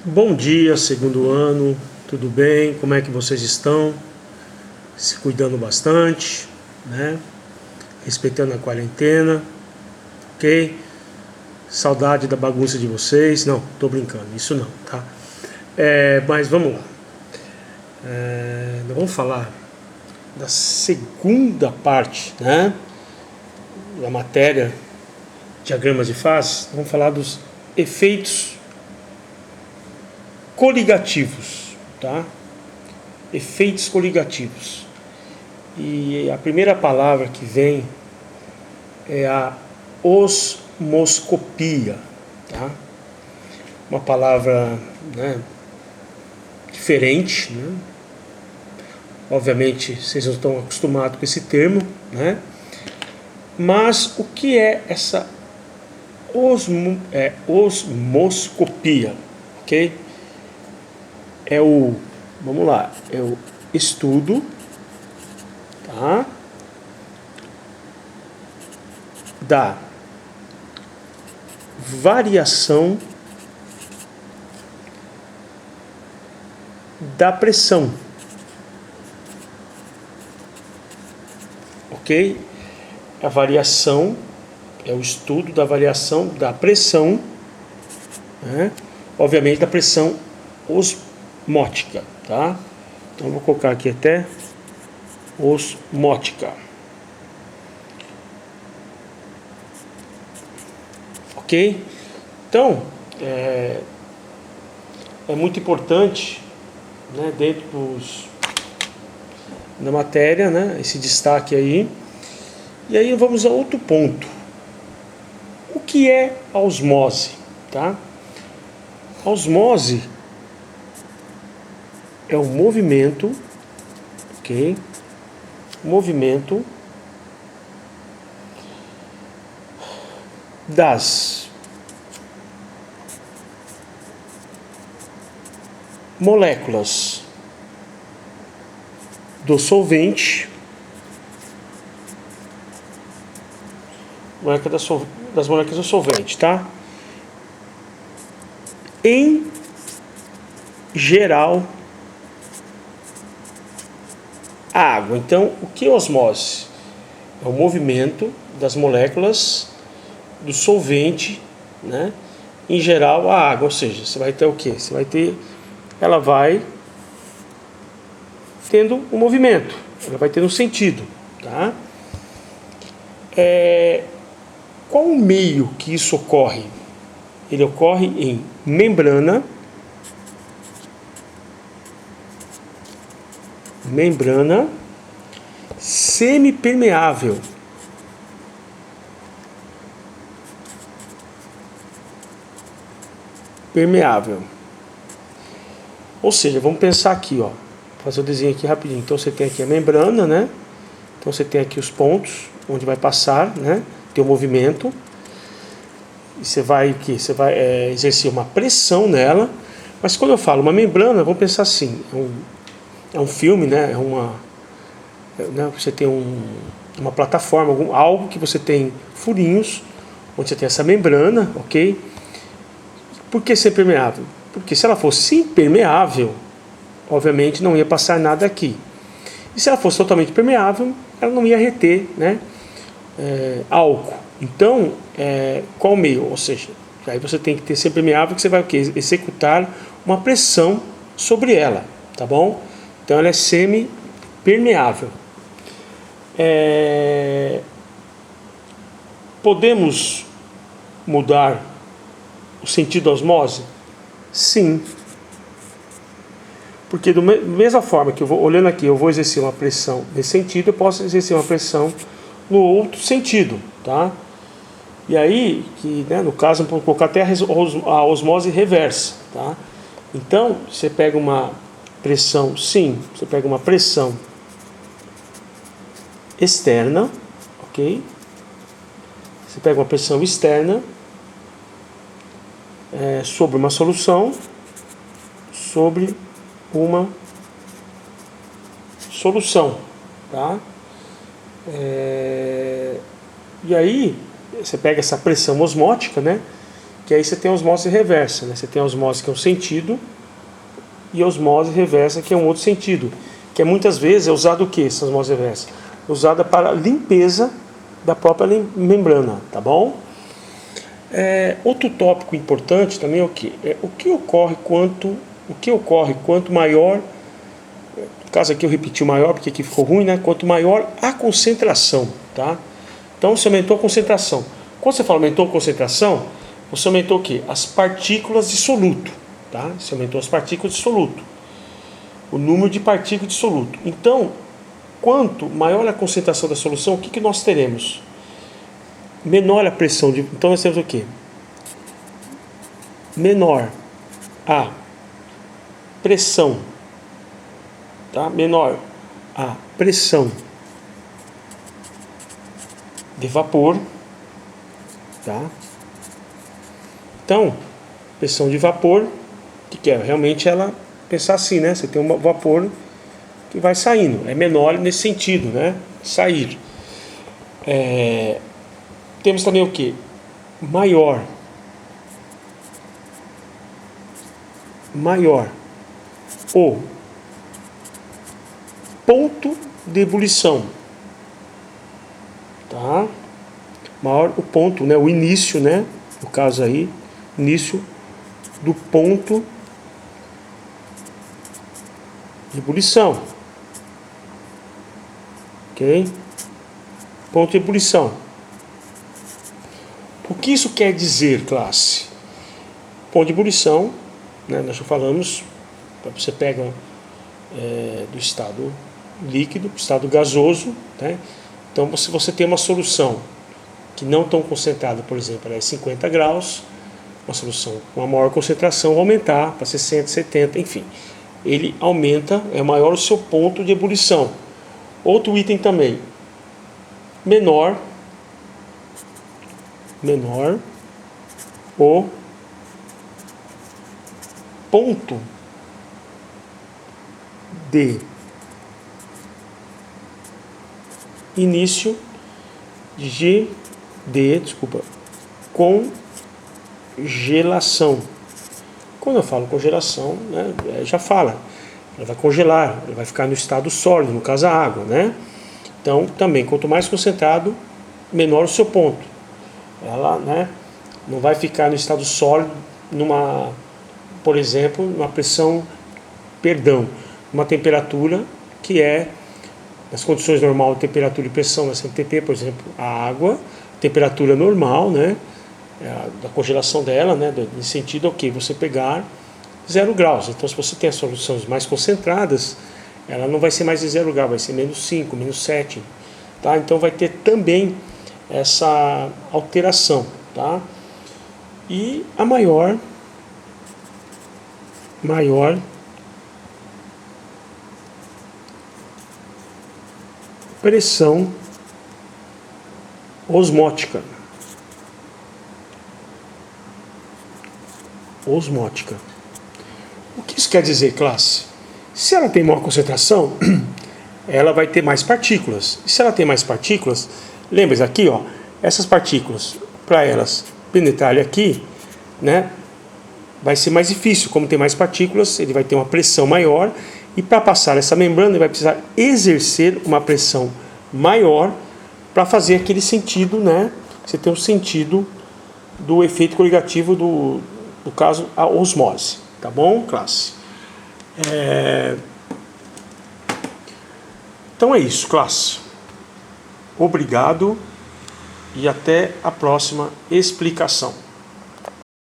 Bom dia, segundo ano, tudo bem? Como é que vocês estão? Se cuidando bastante, né? Respeitando a quarentena, ok? Saudade da bagunça de vocês. Não, tô brincando, isso não, tá? Mas vamos lá. Nós vamos falar da segunda parte, né? Da matéria diagramas de fases. Vamos falar dos efeitos coligativos, tá? Efeitos coligativos. E a primeira palavra que vem é a osmoscopia, tá? Uma palavra, né, diferente, né? Obviamente vocês não estão acostumados com esse termo, né? Mas o que é essa osmoscopia, ok? Vamos lá, é o estudo, tá, da variação da pressão, ok? A variação é o estudo da variação da pressão, né? Obviamente da pressão osmótica, tá? Então vou colocar aqui até osmótica, ok? Então é muito importante, né, dentro da matéria, né, esse destaque aí. E aí vamos a outro ponto. O que é a osmose, tá? A osmose é um movimento, ok? Movimento das moléculas do solvente, das moléculas do solvente, tá? Em geral, a água. Então, o que é osmose? É o movimento das moléculas do solvente, né? Em geral, a água. Ou seja, você vai ter o quê? Ela vai tendo um movimento, ela vai tendo um sentido, tá? Qual o meio que isso ocorre? Ele ocorre em membrana semipermeável. Permeável. Ou seja, vamos pensar aqui, ó. Vou fazer o desenho aqui rapidinho. Então você tem aqui a membrana, né? Então você tem aqui os pontos onde vai passar, né? Tem o movimento. E você vai exercer uma pressão nela. Mas quando eu falo uma membrana, vamos pensar assim, é um filme, né? Você tem uma plataforma, algo que você tem furinhos, onde você tem essa membrana, ok? Por que ser permeável? Porque se ela fosse impermeável, obviamente não ia passar nada aqui. E se ela fosse totalmente permeável, ela não ia reter, né, álcool. Então, qual o meio? Ou seja, aí você tem que ter ser permeável, que você vai o quê? Executar uma pressão sobre ela, tá bom? Então ela é semi-permeável. Podemos mudar o sentido da osmose? Sim. Porque da mesma forma que olhando aqui, eu vou exercer uma pressão nesse sentido, eu posso exercer uma pressão no outro sentido, tá? E aí, né, no caso, vou colocar até a osmose reversa, tá? Então, você pega uma pressão, você pega uma pressão externa, ok? Você pega uma pressão externa sobre uma solução, tá? E aí você pega essa pressão osmótica, né? Que Porque aí você tem a osmose reversa, né? Você tem a osmose que é um sentido e a osmose reversa que é um outro sentido. Que muitas vezes é usado o que, essa osmose reversa? É usada para limpeza da própria membrana, tá bom? Outro tópico importante também é o que? O que ocorre quanto maior, no caso aqui eu repeti o maior porque aqui ficou ruim, né? Quanto maior a concentração, tá? Então você aumentou a concentração. Quando você fala aumentou a concentração, você aumentou o que? As partículas de soluto, tá? Você aumentou as partículas de soluto, o número de partículas de soluto. Então, quanto maior a concentração da solução, o que nós teremos? Menor a pressão de... Então nós temos o quê? Menor a pressão, tá? Menor a pressão de vapor, tá? Então, pressão de vapor, que é realmente ela pensar assim, né? Você tem um vapor que vai saindo, é menor nesse sentido, né? Sair. Temos também o que? Maior o ponto de ebulição, tá? Maior o ponto, né? O início, né? No caso aí, início do ponto de ebulição, ok? Ponto de ebulição. O que isso quer dizer, classe? Ponto de ebulição, né? Nós já falamos, você pega do estado líquido para o estado gasoso, né? Então, se você tem uma solução que não tão concentrada, por exemplo, ela é 50 graus, uma solução com uma maior concentração vai aumentar para 60, 70, enfim. Ele aumenta, é maior o seu ponto de ebulição. Outro item também, menor o ponto de início de congelação. Quando eu falo congelação, né, já fala, ela vai congelar, ela vai ficar no estado sólido, no caso a água, né? Então, também, quanto mais concentrado, menor o seu ponto. Ela, né, não vai ficar no estado sólido, por exemplo, uma temperatura que é, nas condições normais de temperatura e pressão na CMTP, por exemplo, a água, temperatura normal, né, da congelação dela, né, nesse sentido é o que? Você pegar 0 graus. Então, se você tem as soluções mais concentradas, ela não vai ser mais de 0 graus, vai ser menos 5, menos 7. Tá? Então, vai ter também essa alteração. Tá? E a maior pressão osmótica. O que isso quer dizer, classe? Se ela tem maior concentração, ela vai ter mais partículas. E se ela tem mais partículas, lembra aqui, ó, essas partículas, para elas penetrarem aqui, né, vai ser mais difícil. Como tem mais partículas, ele vai ter uma pressão maior, e para passar essa membrana, ele vai precisar exercer uma pressão maior para fazer aquele sentido, né? Você tem um sentido do efeito coligativo do caso, a osmose. Tá bom, classe? Então é isso, classe. Obrigado e até a próxima explicação.